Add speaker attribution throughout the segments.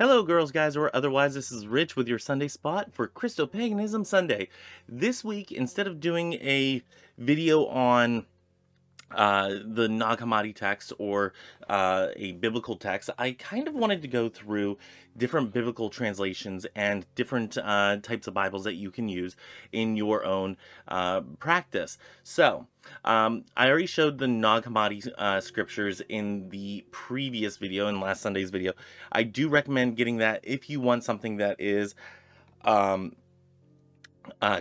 Speaker 1: Hello, girls, guys, or otherwise. This is Rich with your Sunday spot for Christo-Paganism Sunday. This week, instead of doing a video on the Nag Hammadi text or a biblical text, I kind of wanted to go through different biblical translations and different types of Bibles that you can use in your own practice. So, I already showed the Nag Hammadi scriptures in the previous video, in last Sunday's video. I do recommend getting that if you want something that is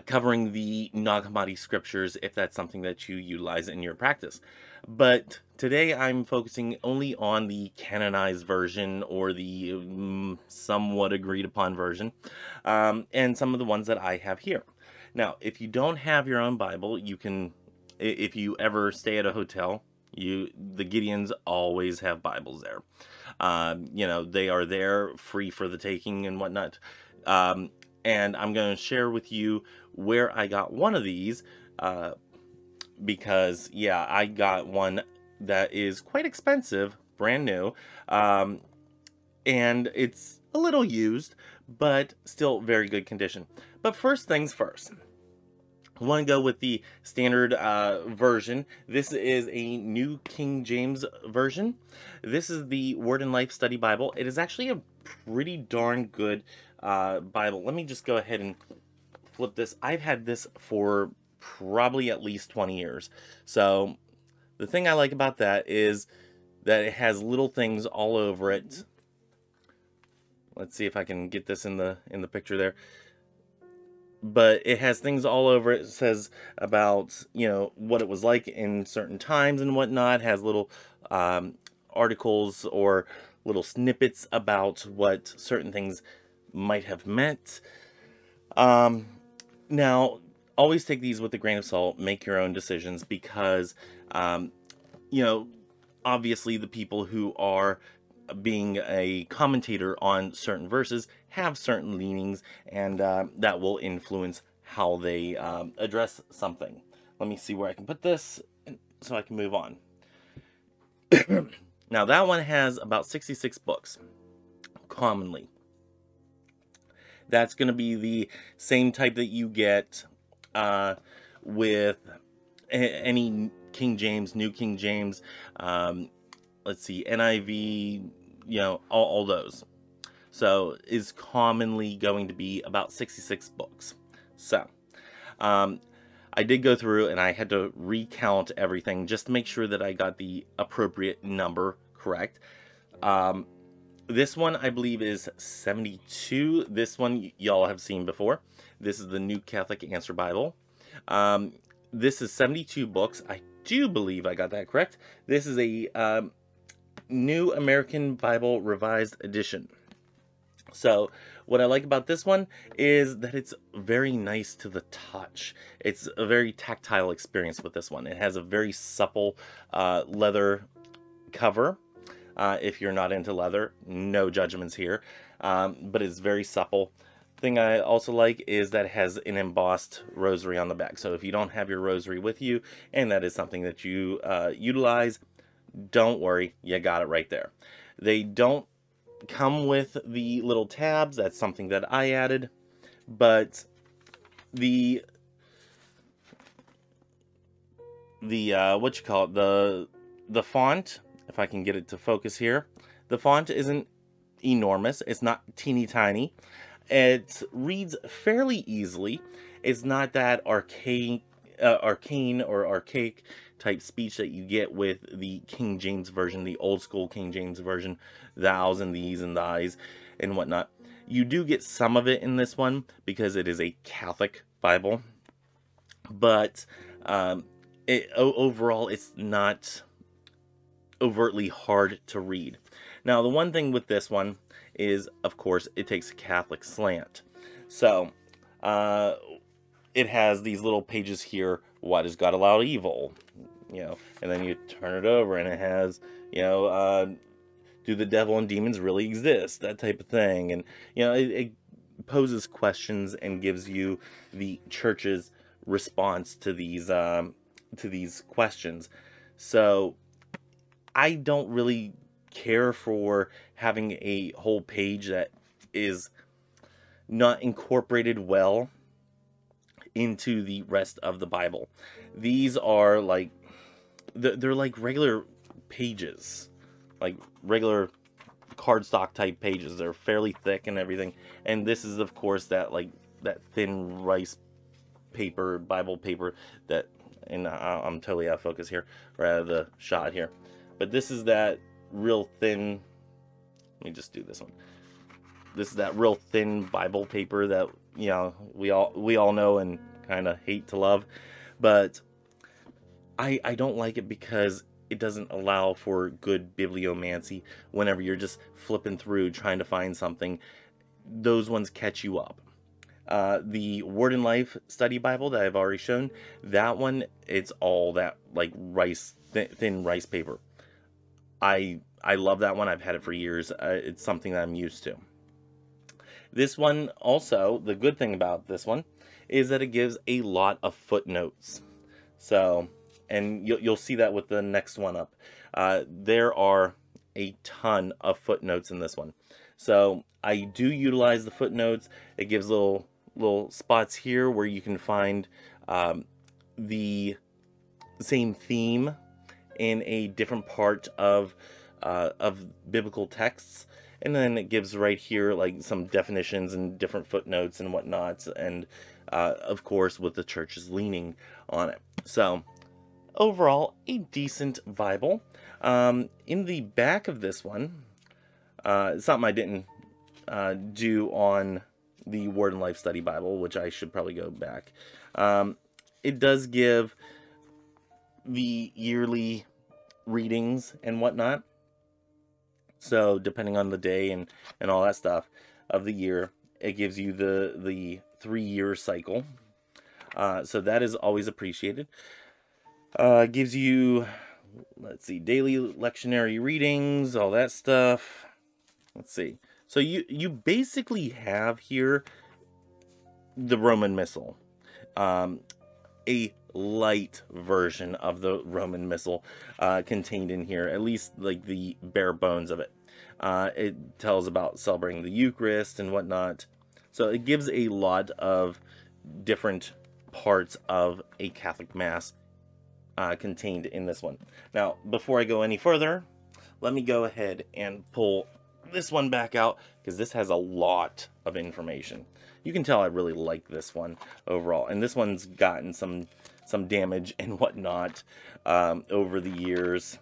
Speaker 1: covering the Nag Hammadi scriptures, if that's something that you utilize in your practice. But today I'm focusing only on the canonized version, or the somewhat agreed upon version, and some of the ones that I have here. Now, if you don't have your own Bible, you can, if you ever stay at a hotel, the Gideons always have Bibles there. They are there free for the taking and whatnot. And I'm going to share with you where I got one of these, because, yeah, I got one that is quite expensive, brand new, and it's a little used, but still very good condition. But first things first, I want to go with the standard version. This is a New King James Version. This is the Word and Life Study Bible. It is actually a pretty darn good Bible. Let me just go ahead and flip this. I've had this for probably at least 20 years. So the thing I like about that is that it has little things all over it. Let's see if I can get this in the picture there. But it has things all over it. It says about, what it was like in certain times and whatnot. It has little articles or little snippets about what certain things might have meant. Now, always take these with a grain of salt. Make your own decisions, because, obviously the people who are being a commentator on certain verses have certain leanings, and that will influence how they address something. Let me see where I can put this so I can move on. Now, that one has about 66 books, commonly. That's going to be the same type that you get with any King James, New King James, let's see, NIV, all those. So is commonly going to be about 66 books. So I did go through and I had to recount everything just to make sure that I got the appropriate number correct. This one, I believe, is 72. This one y'all have seen before. This is the New Catholic Answer Bible. This is 72 books. I do believe I got that correct. This is a New American Bible Revised Edition. So what I like about this one is that it's very nice to the touch. It's a very tactile experience with this one. It has a very supple leather cover. If you're not into leather, no judgments here, but it's very supple. Thing I also like is that it has an embossed rosary on the back. So if you don't have your rosary with you, and that is something that you utilize, don't worry, you got it right there. They don't come with the little tabs. That's something that I added, but the the font, if I can get it to focus here, the font isn't enormous. It's not teeny tiny. It reads fairly easily. It's not that arcane or archaic type speech that you get with the King James Version, the old school King James Version, thous and these and thys and whatnot. You do get some of it in this one because it is a Catholic Bible, but overall it's not overtly hard to read. Now, the one thing with this one is, of course, it takes a Catholic slant. So it has these little pages here. Why does God allow evil? And then you turn it over and it has, do the devil and demons really exist? That type of thing. And, it poses questions and gives you the church's response to these questions. So I don't really care for having a whole page that is not incorporated well into the rest of the Bible. These are like, they're like regular pages, like regular cardstock type pages. They're fairly thick and everything. And this is, of course, that like that thin rice paper, Bible paper that, and I'm totally out of focus here, or out of the shot here. But this is that real thin, let me just do this one. This is that real thin Bible paper that, you know, we all know and kind of hate to love. But I don't like it because it doesn't allow for good bibliomancy. Whenever you're just flipping through trying to find something, those ones catch you up. The Word and Life Study Bible that I've already shown, that one, it's all that like rice, thin rice paper. I love that one. I've had it for years. It's something that I'm used to. This one also, the good thing about this one is that it gives a lot of footnotes. So, and you'll see that with the next one up. There are a ton of footnotes in this one. So I do utilize the footnotes. It gives little spots here where you can find the same theme in a different part of biblical texts. And then it gives right here like some definitions and different footnotes and whatnot. And of course, with the church's leaning on it. So overall, a decent Bible. In the back of this one, something I didn't do on the Word and Life Study Bible, which I should probably go back. It does give the yearly readings and whatnot. So depending on the day and all that stuff of the year, it gives you the 3-year cycle. So that is always appreciated. Gives you, let's see, daily lectionary readings, all that stuff. Let's see. So you basically have here the Roman Missal. A light version of the Roman Missal contained in here, at least like the bare bones of it. It tells about celebrating the Eucharist and whatnot. So it gives a lot of different parts of a Catholic Mass contained in this one. Now, before I go any further, let me go ahead and pull this one back out, because this has a lot of information. You can tell I really like this one overall, and this one's gotten some damage and whatnot over the years.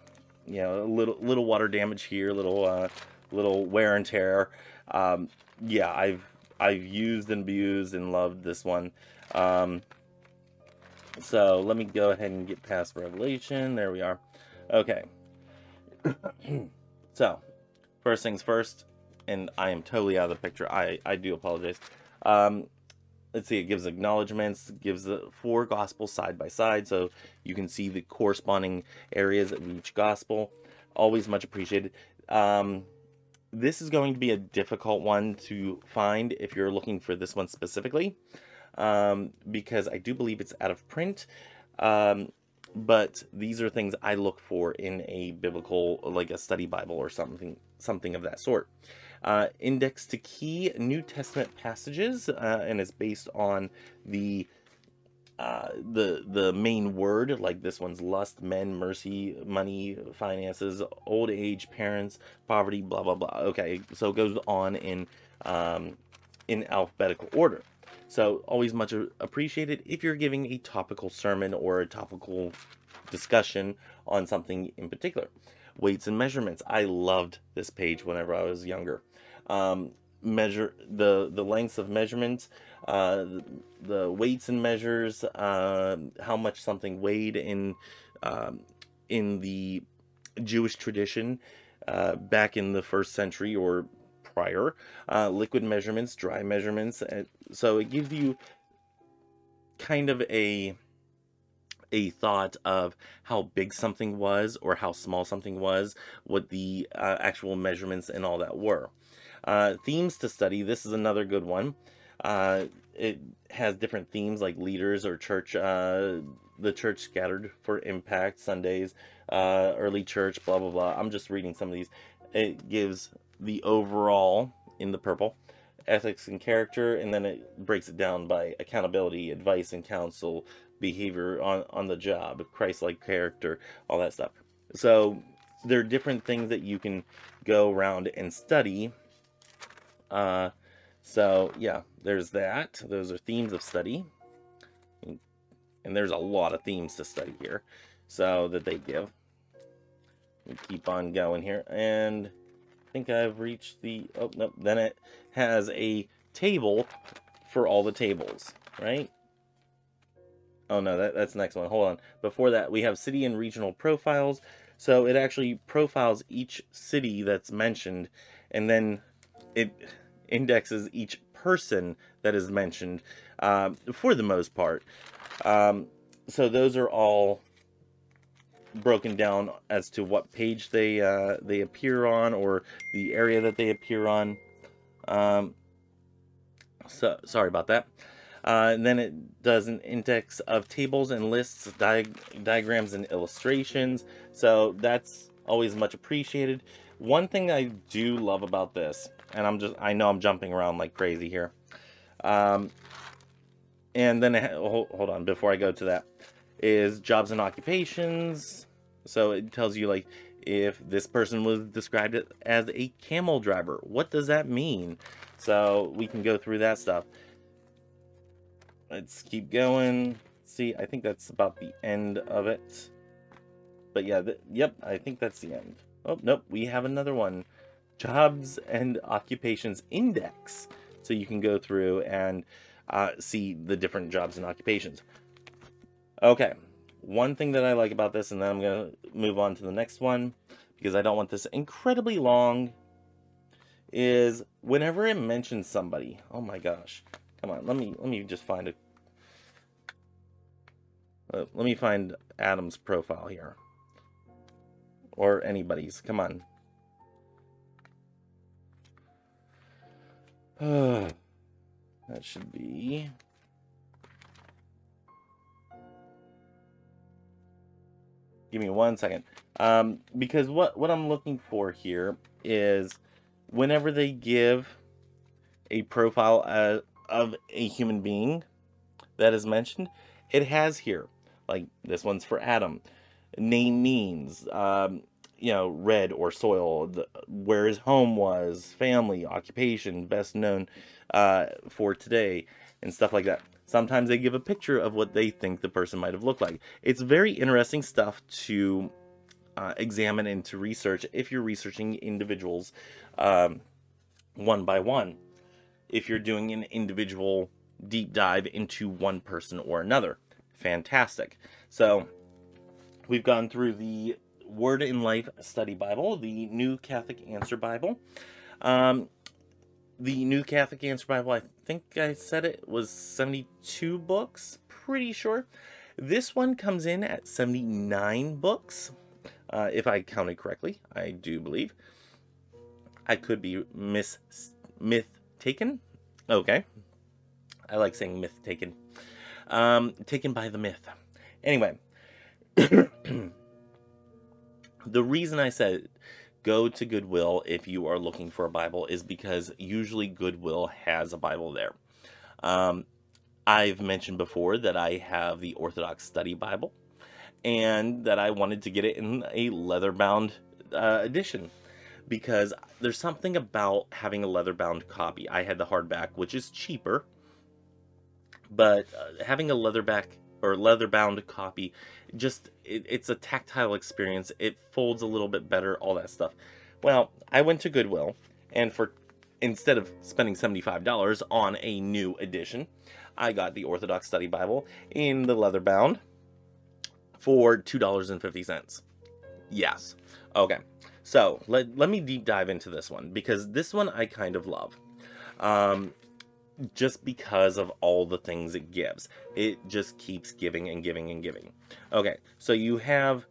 Speaker 1: You know, a little water damage here, little wear and tear. Yeah, I've used and abused and loved this one. So let me go ahead and get past Revelation. There we are. Okay. So, first things first, and I am totally out of the picture. I do apologize. Let's see, it gives acknowledgments, gives the 4 gospels side by side, so you can see the corresponding areas of each gospel. Always much appreciated. This is going to be a difficult one to find if you're looking for this one specifically, because I do believe it's out of print. But these are things I look for in a biblical, like a study Bible or something of that sort. Index to key New Testament passages, and it's based on the main word, like this one's lust, men, mercy, money, finances, old age, parents, poverty, blah blah blah. Okay, so it goes on in alphabetical order. So always much appreciated if you're giving a topical sermon or a topical discussion on something in particular. Weights and measurements. I loved this page whenever I was younger. Measure the lengths of measurements, the weights and measures, how much something weighed in the Jewish tradition back in the 1st century or prior, liquid measurements, dry measurements. So it gives you kind of a thought of how big something was or how small something was, what the actual measurements and all that were. Themes to study. This is another good one. It has different themes like leaders or church, the church scattered for impact, Sundays, early church, blah blah blah. I'm just reading some of these. it gives the overall in the purple ethics and character, and then it breaks it down by accountability, advice and counsel, behavior on the job, Christ-like character, all that stuff. So there are different things that you can go around and study. So yeah, there's that. Those are themes of study, and there's a lot of themes to study here, so that they give. We keep on going here, and I think I've reached the, oh nope, then it has a table for all the tables, right? Oh no, that's the next one. Hold on. Before that, we have city and regional profiles. So it actually profiles each city that's mentioned, and then it indexes each person that is mentioned, for the most part. So those are all broken down as to what page they appear on, or the area that they appear on. So sorry about that. And then it does an index of tables and lists, diagrams and illustrations. So that's always much appreciated. One thing I do love about this, and I know I'm jumping around like crazy here. And then hold on, before I go to that, is jobs and occupations. So it tells you, like, if this person was described as a camel driver, what does that mean? So we can go through that stuff. Let's keep going. See, I think that's about the end of it. But yeah, yep, I think that's the end. Oh, nope, we have another one. Jobs and occupations index. So you can go through and see the different jobs and occupations. Okay, one thing that I like about this, and then I'm going to move on to the next one, because I don't want this incredibly long, is whenever it mentions somebody, oh my gosh, come on, let me just find let me find Adam's profile here, or anybody's, come on. That should be, give me 1 second, because what I'm looking for here is whenever they give a profile of a human being that is mentioned, it has here, like this one's for Adam, name means, you know, red or soil, where his home was, family, occupation, best known for today, and stuff like that. Sometimes they give a picture of what they think the person might have looked like. It's very interesting stuff to examine and to research if you're researching individuals one by one. If you're doing an individual deep dive into one person or another, fantastic. So we've gone through the Word in Life Study Bible, the New Catholic Answer Bible. The New Catholic Answer Bible, I think I said it was 72 books, pretty sure. This one comes in at 79 books, if I counted correctly, I do believe. I could be myth taken. Okay. I like saying myth taken. Taken by the myth. Anyway. The reason I said go to Goodwill if you are looking for a Bible is because usually Goodwill has a Bible there. I've mentioned before that I have the Orthodox Study Bible, and that I wanted to get it in a leather-bound edition, because there's something about having a leather-bound copy. I had the hardback, which is cheaper, but having a leather-bound copy, just it's a tactile experience. It folds a little bit better, all that stuff. Well, I went to Goodwill, and instead of spending $75 on a new edition, I got the Orthodox Study Bible in the leather-bound for $2.50. Yes. Okay. So let me deep dive into this one, because this one I kind of love. Just because of all the things it gives. It just keeps giving and giving and giving. Okay, so you have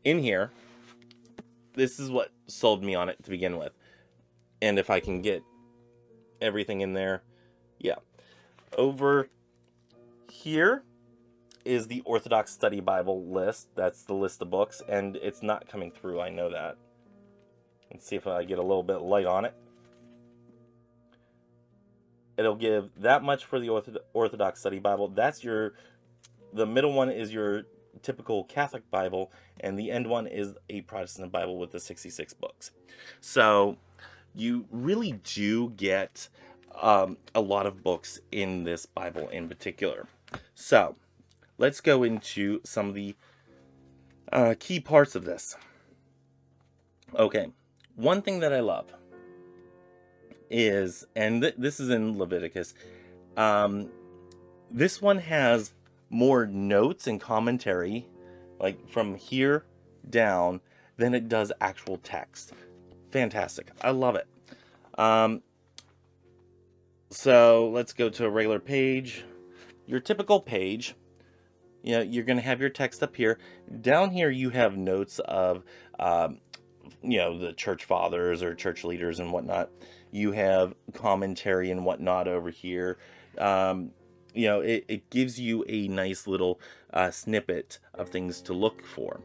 Speaker 1: in here, this is what sold me on it to begin with. And if I can get everything in there, yeah. Over here is the Orthodox Study Bible list. That's the list of books, and it's not coming through, I know that. Let's see if I get a little bit of light on it. It'll give that much for the Orthodox Study Bible. That's the middle one is your typical Catholic Bible, and the end one is a Protestant Bible with the 66 books. So you really do get a lot of books in this Bible in particular. So let's go into some of the key parts of this. Okay, one thing that I love is, and this is in Leviticus, this one has more notes and commentary, like from here down, than it does actual text. Fantastic. I love it. So let's go to a regular page. Your typical page. You know, you're going to have your text up here. Down here you have notes of, you know, the church fathers or church leaders and whatnot. You have commentary and whatnot over here. You know, it gives you a nice little snippet of things to look for.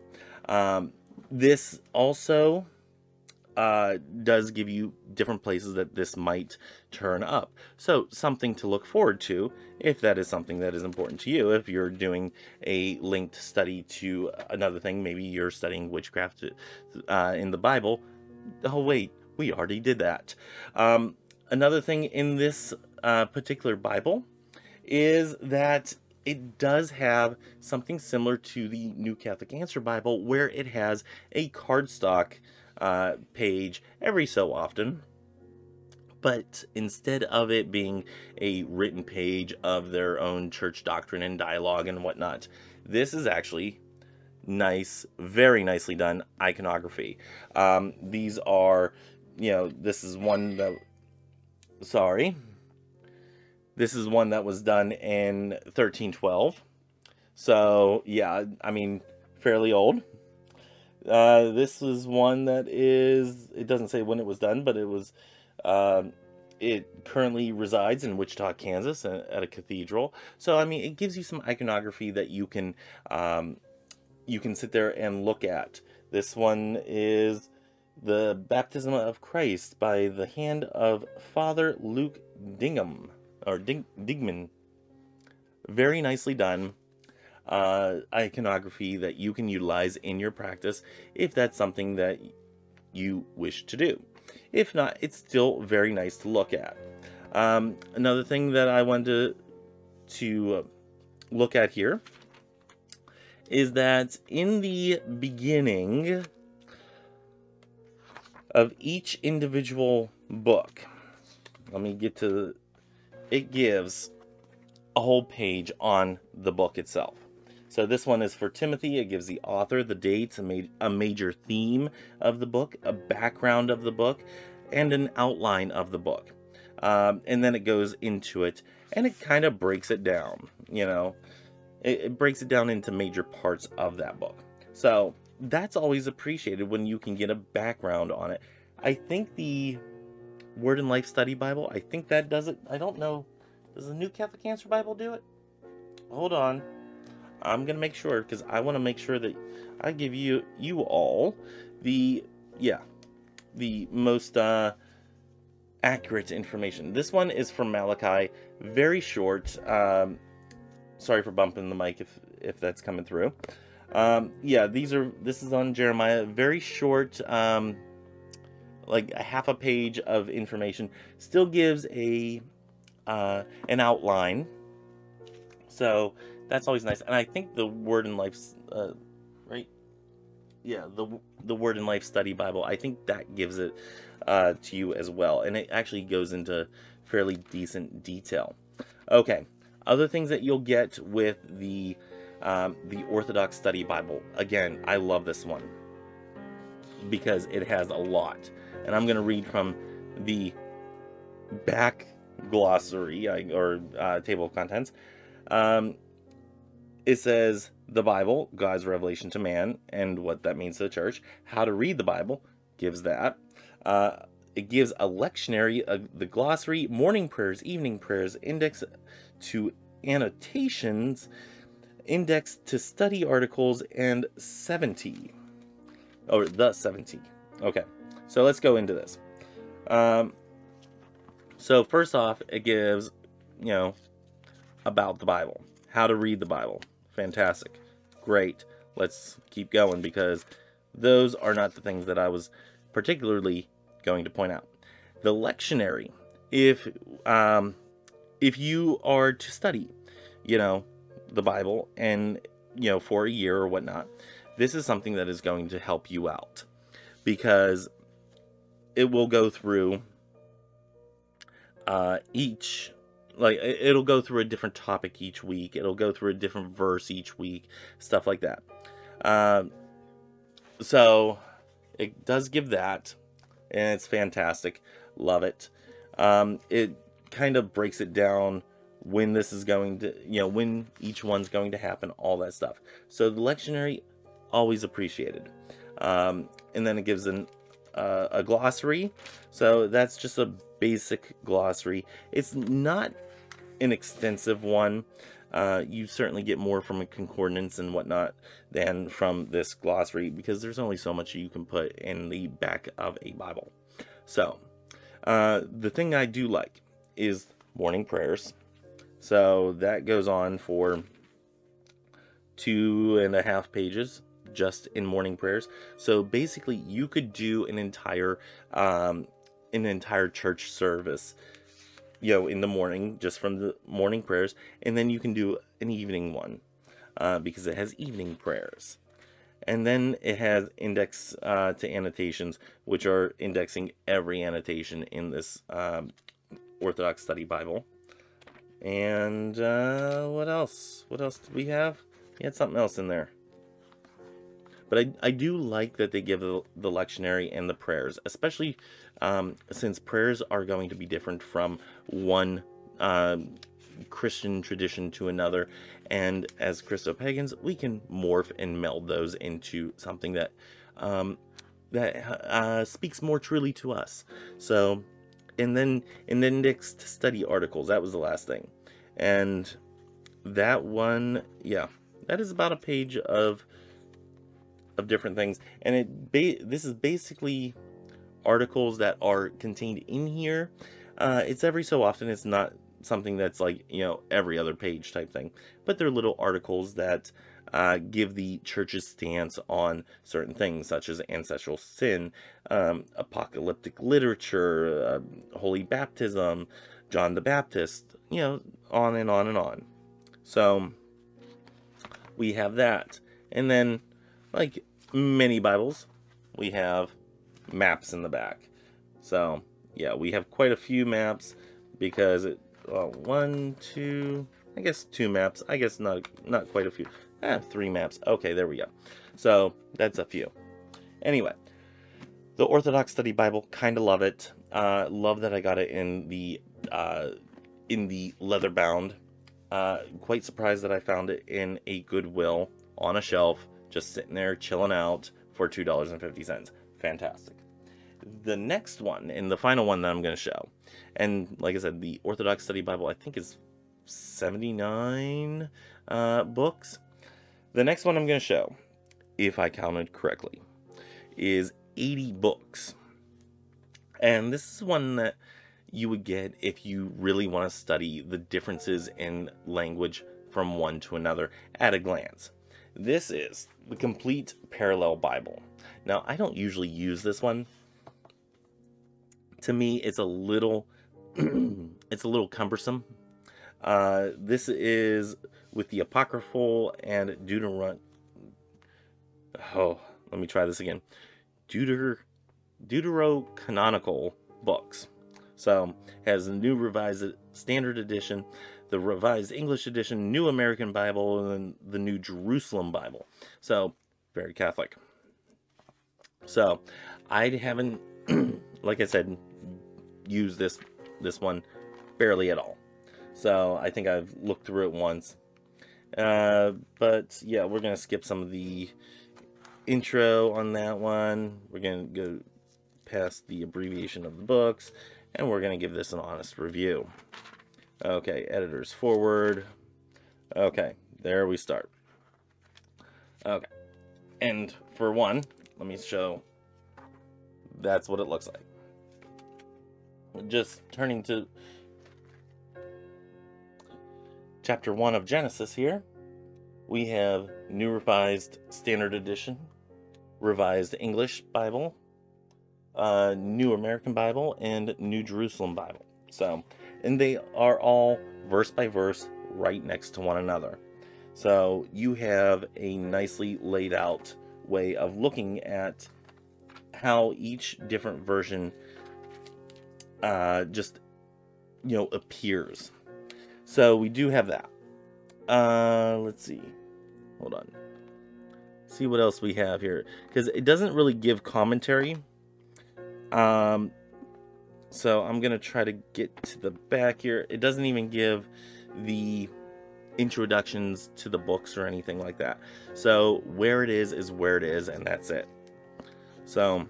Speaker 1: This also does give you different places that this might turn up. So something to look forward to if that is something that is important to you. If you're doing a linked study to another thing, maybe you're studying witchcraft in the Bible. Oh wait, we already did that. Another thing in this particular Bible is that it does have something similar to the New Catholic Answer Bible, where it has a cardstock page every so often. But instead of it being a written page of their own church doctrine and dialogue and whatnot, this is actually nice, very nicely done iconography. These are, you know, this is one that, this is one that was done in 1312. So, yeah, I mean, fairly old. This is one that is, it doesn't say when it was done, but it was, it currently resides in Wichita, Kansas at a cathedral. So, I mean, it gives you some iconography that you can sit there and look at. This one is the Baptism of Christ by the hand of Father Luke Dingham, or Digman. Very nicely done. Iconography that you can utilize in your practice if that's something that you wish to do. If not, it's still very nice to look at. Another thing that I wanted to look at here is that in the beginning of each individual book, let me get to, it gives a whole page on the book itself. So this one is for Timothy. It gives the author, the dates, a major theme of the book, a background of the book, and an outline of the book. And then it goes into it, and it kind of breaks it down, you know. It breaks it down into major parts of that book. So that's always appreciated when you can get a background on it. I think the Word and Life Study Bible, I think that does it. I don't know. Does the New Catholic Answer Bible do it? Hold on. I'm going to make sure, because I want to make sure that I give you all the most accurate information. This one is from Malachi. Very short. Sorry for bumping the mic if that's coming through. Yeah, this is on Jeremiah. Very short, like a half a page of information. Still gives an outline. So that's always nice. And I think the Word and Life, right? Yeah, the Word and Life Study Bible, I think that gives it to you as well. And it actually goes into fairly decent detail. Okay, other things that you'll get with the Orthodox Study Bible. Again, I love this one because it has a lot. And I'm going to read from the back glossary or table of contents. It says the Bible, God's revelation to man, and what that means to the church. How to read the Bible gives that. It gives a lectionary, the glossary, morning prayers, evening prayers, index to annotations, index to study articles, and 70. Or the 70. Okay. So let's go into this. So first off, it gives, about the Bible, how to read the Bible. Fantastic. Great. Let's keep going, because those are not the things that I was particularly going to point out. The lectionary, if you are to study, the Bible, and, for a year or whatnot, this is something that is going to help you out, because it will go through it'll go through a different topic each week. It'll go through a different verse each week, stuff like that. So it does give that, and it's fantastic. Love it. It kind of breaks it down, when this is going to, when each one's going to happen, all that stuff. So the lectionary, always appreciated. And then it gives a glossary. So that's just a basic glossary. It's not an extensive one. You certainly get more from a concordance and whatnot than from this glossary, because there's only so much you can put in the back of a Bible. So the thing I do like is morning prayers. So that goes on for 2.5 pages just in morning prayers. So basically you could do an entire church service, in the morning, just from the morning prayers, and then you can do an evening one, because it has evening prayers. And then it has index to annotations, which are indexing every annotation in this Orthodox Study Bible. And what else? What else did we have? We had something else in there. But I do like that they give the lectionary and the prayers, especially since prayers are going to be different from one Christian tradition to another. And as Christo-Pagans, we can morph and meld those into something that speaks more truly to us. So, and then indexed study articles, that was the last thing. And that one, yeah, that is about a page of different things. And this is basically articles that are contained in here. It's every so often, it's not something that's like, every other page type thing, but they're little articles that give the church's stance on certain things, such as ancestral sin, apocalyptic literature, holy baptism, John the Baptist, on and on and on. So we have that. And then, like many Bibles, we have maps in the back. So yeah, we have quite a few maps, because it, I guess 2 maps. I guess not quite a few. 3 maps. Okay, there we go. So that's a few. Anyway, the Orthodox Study Bible, kind of love it. Love that I got it in the leather bound. Quite surprised that I found it in a Goodwill on a shelf, just sitting there chilling out for $2.50. Fantastic. The next one, and the final one that I'm going to show, and like I said, the Orthodox Study Bible, I think, is 79 books. The next one I'm going to show, if I counted correctly, is 80 books. And this is one that you would get if you really want to study the differences in language from one to another at a glance. This is the Complete Parallel Bible. Now, I don't usually use this one. To me, it's a little cumbersome. This is with the apocryphal and let me try this again. Deuterocanonical books. So, it has the New Revised Standard Edition, the Revised English Edition, New American Bible, and the New Jerusalem Bible. So, very Catholic. So, I haven't, like I said, used this one barely at all. So, I think I've looked through it once. But, yeah, we're going to skip some of the intro on that one. We're going to go past the abbreviation of the books, and we're going to give this an honest review. Okay, editor's forward. Okay, there we start. Okay, and for one, let me show that's what it looks like. Just turning to chapter 1 of Genesis here, we have New Revised Standard Edition, Revised English Bible, New American Bible, and New Jerusalem Bible. So, and they are all verse by verse right next to one another. So you have a nicely laid out way of looking at how each different version just, appears. So we do have that. Let's see. Hold on. See what else we have here, because it doesn't really give commentary. So I'm gonna try to get to the back here. It doesn't even give the introductions to the books or anything like that. So where it is where it is, and that's it. So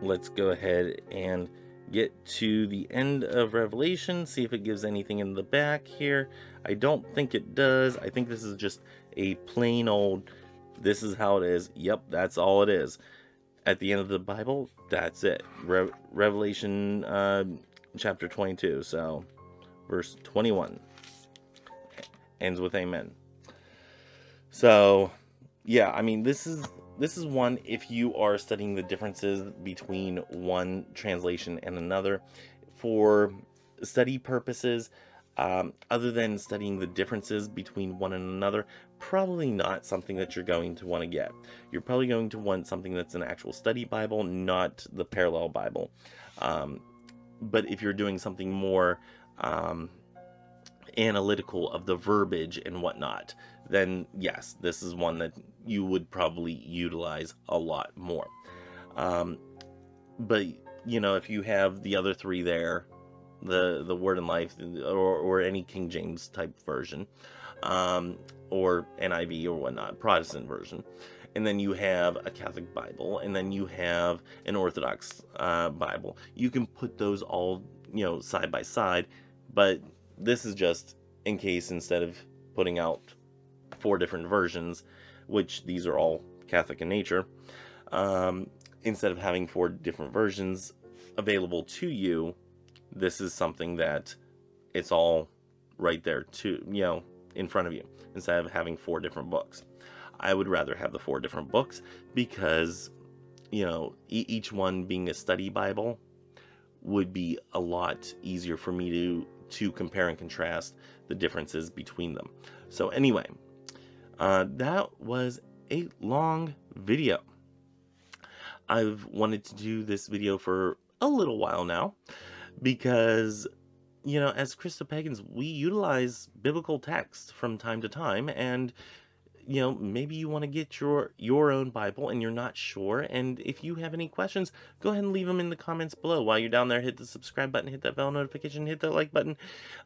Speaker 1: let's go ahead and get to the end of Revelation, see if it gives anything in the back here. I don't think it does. I think this is just a plain old, this is how it is. Yep, that's all it is. At the end of the Bible, that's it. Revelation chapter 22, so verse 21 ends with amen. So yeah, I mean, this is one, if you are studying the differences between one translation and another for study purposes, other than studying the differences between one and another, probably not something that you're going to want to get. You're probably going to want something that's an actual study Bible, not the parallel Bible. But if you're doing something more analytical of the verbiage and whatnot, then yes, this is one that you would probably utilize a lot more. But if you have the other three there, the Word and Life, or any King James type version, or NIV or whatnot, Protestant version, and then you have a Catholic Bible, and then you have an Orthodox Bible, you can put those all side by side. But this is just in case, instead of putting out 4 different versions, which these are all Catholic in nature, instead of having 4 different versions available to you, this is something that it's all right there to in front of you, instead of having 4 different books. I would rather have the 4 different books, because each one being a study Bible would be a lot easier for me to compare and contrast the differences between them. So anyway, that was a long video. I've wanted to do this video for a little while now, because as Christo-Pagans, we utilize biblical text from time to time, and maybe you want to get your own Bible and you're not sure, and if you have any questions, go ahead and leave them in the comments below. While you're down there, hit the subscribe button, hit that bell notification, hit that like button,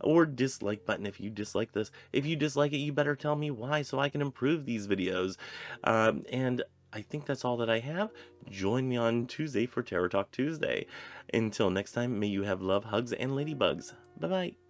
Speaker 1: or dislike button if you dislike this. If you dislike it, you better tell me why, so I can improve these videos. And I think that's all that I have. Join me on Tuesday for Terror Talk Tuesday. Until next time, may you have love, hugs, and ladybugs. Bye-bye.